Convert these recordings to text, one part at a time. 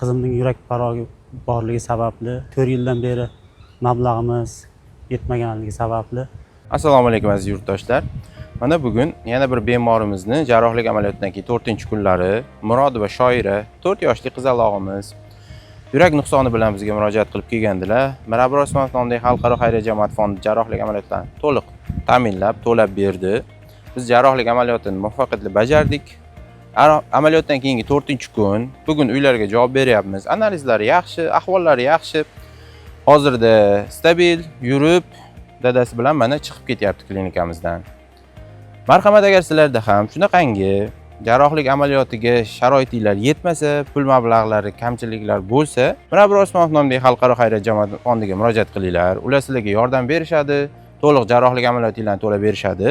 Qizimning yurak parog'i borligi sababli 4 yildan beri mablag'imiz yetmaganligi sababli. Assalomu alaykum aziz yurtdoshlar. Mana bugun yana bir bemorimizni jarrohlik amaliyotidan keyin 4-kunlari Murodova Shoira 4 yoshli qizalog'imiz yurak nuqsoni bilan bizga murojaat qilib kelgandilar. Mirabur Osmonov nomidagi xalqaro xayriya jamoat fondi jarrohlik amaliyotlarini to'liq ta'minlab, to'lab berdi. Biz jarrohlik amaliyotini muvaffaqiyatli bajardik. Amaliyotdan keyingi 4-kun bugun uylariga javob beryapmiz. Analizlari yaxshi, ahvollari yaxshi. Hozirda stabil yurib, dadasi bilan mana chiqib ketyapti klinikamizdan. Marhamat, agar sizlarda ham shunaqangi jarrohlik amaliyotiga sharoitinglar yetmasa, pul mablag'lari kamchiliklar bo'lsa, Mirabur Osmonov nomidagi xalqaro xayriya jamoat fondiga murojaat qilinglar. Ular sizlarga yordam berishadi, to'liq jarrohlik amaliyotinglarni to'lab berishadi.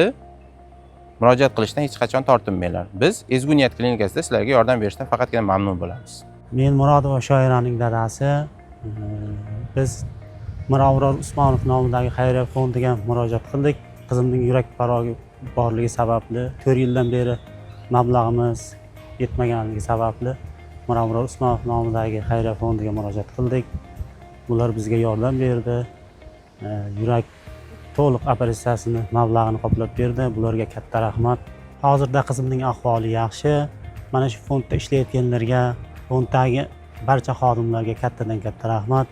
Murojaat qilishdan hech qachon tortinmanglar. Biz Ezgu Niyat klinikasida sizlarga yordam berishdan faqatgina mamnun bo'lamiz. Men Murodova Shoiraning dadasi. Biz Mirabur Usmonov nomidagi xayriya fondiga murojaat qildik. Qizimning yurak parog'i borligi sababli 4 yildan beri mablag'imiz yetmaganligi sababli Mirabur Usmonov nomidagi xayriya fondiga murojaat qildik. Ular bizga yordam berdi. Yurak to'liq operatsiyasini mablag'ini qoplab berdi. Bularga katta rahmat. Hozirda qizimning ahvoli yaxshi. Mana shu fondda ishlayotganlarga, fonddagi barcha xodimlarga kattadan katta rahmat.